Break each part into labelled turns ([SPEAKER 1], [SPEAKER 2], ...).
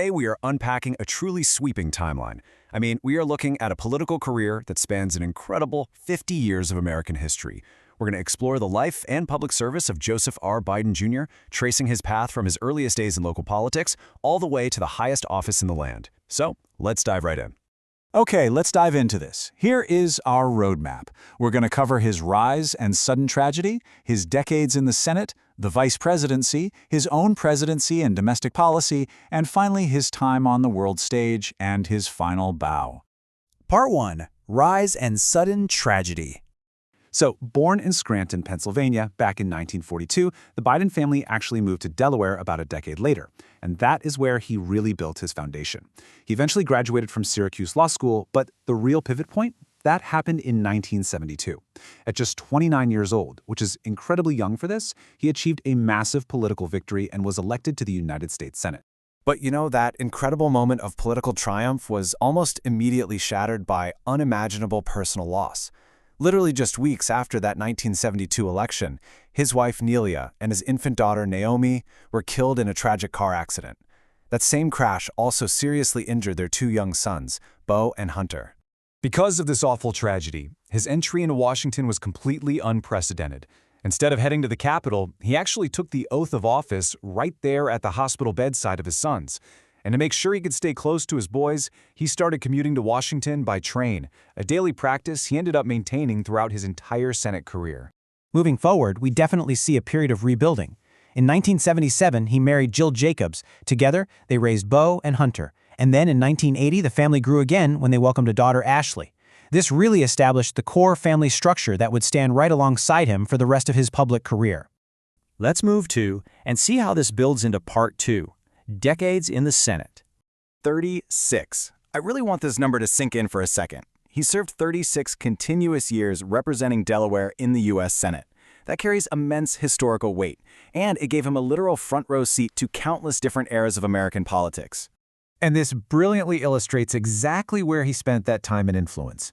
[SPEAKER 1] Today, we are unpacking a truly sweeping timeline. I mean, we are looking at a political career that spans an incredible 50 years of American history. We're going to explore the life and public service of Joseph R. Biden Jr., tracing his path from his earliest days in local politics all the way to the highest office in the land. So, let's dive right in.
[SPEAKER 2] Okay, let's dive into this. Here is our roadmap. We're going to cover his rise and sudden tragedy, his decades in the Senate, the vice presidency, his own presidency and domestic policy, and finally his time on the world stage and his final bow.
[SPEAKER 3] Part 1. Rise and Sudden Tragedy.
[SPEAKER 2] So, born in Scranton, Pennsylvania, back in 1942, the Biden family actually moved to Delaware about a decade later, and that is where he really built his foundation. He eventually graduated from Syracuse Law School, but the real pivot point, that happened in 1972. At just 29 years old, which is incredibly young for this, he achieved a massive political victory and was elected to the United States Senate.
[SPEAKER 1] But you know, that incredible moment of political triumph was almost immediately shattered by unimaginable personal loss. Literally just weeks after that 1972 election, his wife Nelia and his infant daughter Naomi were killed in a tragic car accident. That same crash also seriously injured their two young sons, Beau and Hunter.
[SPEAKER 4] Because of this awful tragedy, his entry into Washington was completely unprecedented. Instead of heading to the Capitol, he actually took the oath of office right there at the hospital bedside of his sons. And to make sure he could stay close to his boys, he started commuting to Washington by train, a daily practice he ended up maintaining throughout his entire Senate career.
[SPEAKER 3] Moving forward, we definitely see a period of rebuilding. In 1977, he married Jill Jacobs. Together, they raised Beau and Hunter. And then in 1980, the family grew again when they welcomed a daughter, Ashley. This really established the core family structure that would stand right alongside him for the rest of his public career.
[SPEAKER 5] Let's move to and see how this builds into Part 2. Decades in the Senate.
[SPEAKER 1] 36. I really want this number to sink in for a second. He served 36 continuous years representing Delaware in the U.S. Senate. That carries immense historical weight, and it gave him a literal front-row seat to countless different eras of American politics.
[SPEAKER 4] And this brilliantly illustrates exactly where he spent that time and influence.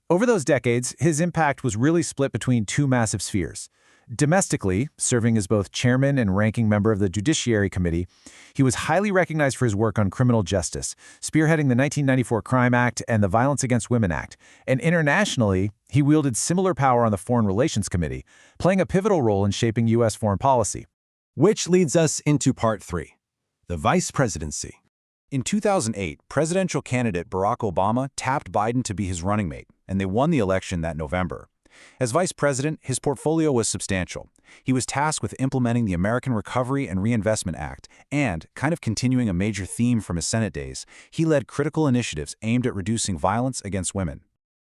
[SPEAKER 4] Over those decades, his impact was really split between two massive spheres. Domestically, serving as both chairman and ranking member of the Judiciary Committee, he was highly recognized for his work on criminal justice, spearheading the 1994 Crime Act and the Violence Against Women Act. And internationally, he wielded similar power on the Foreign Relations Committee, playing a pivotal role in shaping U.S. foreign policy.
[SPEAKER 6] Which leads us into Part 3, the vice presidency.
[SPEAKER 2] In 2008, presidential candidate Barack Obama tapped Biden to be his running mate, and they won the election that November. As vice president, his portfolio was substantial. He was tasked with implementing the American Recovery and Reinvestment Act, and, kind of continuing a major theme from his Senate days, he led critical initiatives aimed at reducing violence against women.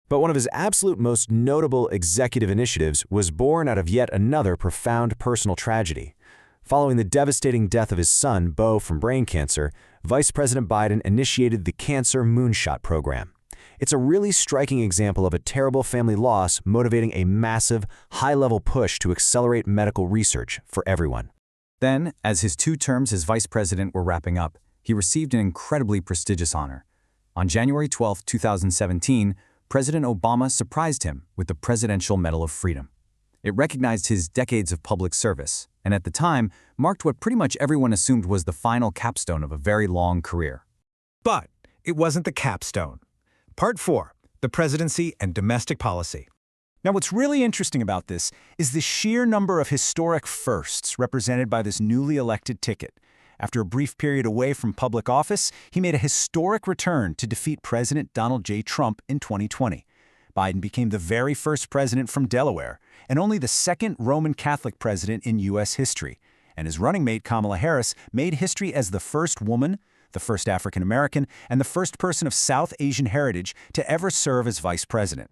[SPEAKER 1] But one of his absolute most notable executive initiatives was born out of yet another profound personal tragedy. Following the devastating death of his son, Beau, from brain cancer, Vice President Biden initiated the Cancer Moonshot Program. It's a really striking example of a terrible family loss motivating a massive, high-level push to accelerate medical research for everyone.
[SPEAKER 4] Then, as his 2 terms as vice president were wrapping up, he received an incredibly prestigious honor. On January 12, 2017, President Obama surprised him with the Presidential Medal of Freedom. It recognized his decades of public service, and at the time, marked what pretty much everyone assumed was the final capstone of a very long career.
[SPEAKER 7] But it wasn't the capstone. Part 4, the presidency and domestic policy. Now, what's really interesting about this is the sheer number of historic firsts represented by this newly elected ticket. After a brief period away from public office, he made a historic return to defeat President Donald J. Trump in 2020. Biden became the very first president from Delaware, and only the second Roman Catholic president in U.S. history. And his running mate, Kamala Harris, made history as the first woman, the first African American, and the first person of South Asian heritage to ever serve as vice president.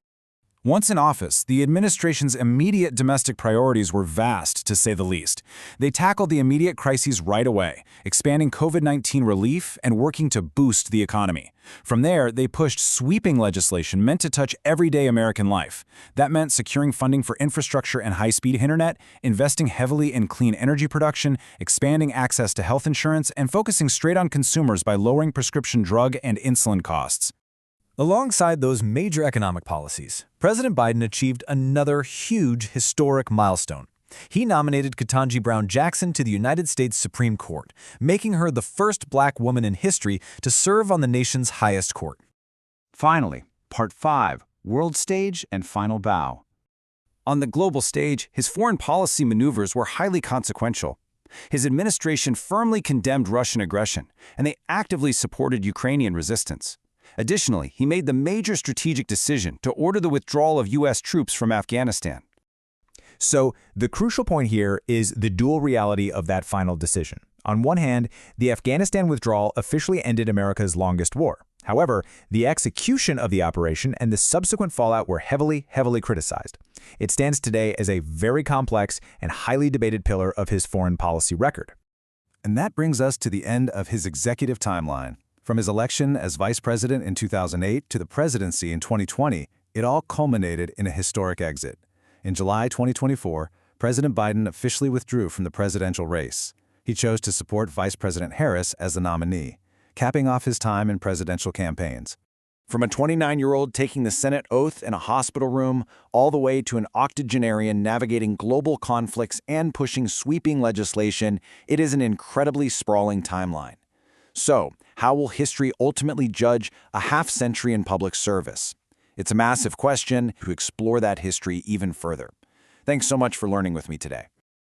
[SPEAKER 2] Once in office, the administration's immediate domestic priorities were vast, to say the least. They tackled the immediate crises right away, expanding COVID-19 relief and working to boost the economy. From there, they pushed sweeping legislation meant to touch everyday American life. That meant securing funding for infrastructure and high-speed internet, investing heavily in clean energy production, expanding access to health insurance, and focusing straight on consumers by lowering prescription drug and insulin costs.
[SPEAKER 7] Alongside those major economic policies, President Biden achieved another huge historic milestone.
[SPEAKER 2] He nominated Ketanji Brown Jackson to the United States Supreme Court, making her the first black woman in history to serve on the nation's highest court.
[SPEAKER 4] Finally, Part 5, World Stage and Final Bow.
[SPEAKER 5] On the global stage, his foreign policy maneuvers were highly consequential. His administration firmly condemned Russian aggression, and they actively supported Ukrainian resistance. Additionally, he made the major strategic decision to order the withdrawal of U.S. troops from Afghanistan.
[SPEAKER 2] So, the crucial point here is the dual reality of that final decision. On one hand, the Afghanistan withdrawal officially ended America's longest war. However, the execution of the operation and the subsequent fallout were heavily criticized. It stands today as a very complex and highly debated pillar of his foreign policy record.
[SPEAKER 4] And that brings us to the end of his executive timeline. From his election as vice president in 2008 to the presidency in 2020, it all culminated in a historic exit. In July 2024, President Biden officially withdrew from the presidential race. He chose to support Vice President Harris as the nominee, capping off his time in presidential campaigns.
[SPEAKER 5] From a 29-year-old taking the Senate oath in a hospital room, all the way to an octogenarian navigating global conflicts and pushing sweeping legislation, it is an incredibly sprawling timeline. So, how will history ultimately judge a half-century in public service? It's a massive question to explore that history even further. Thanks so much for learning with me today.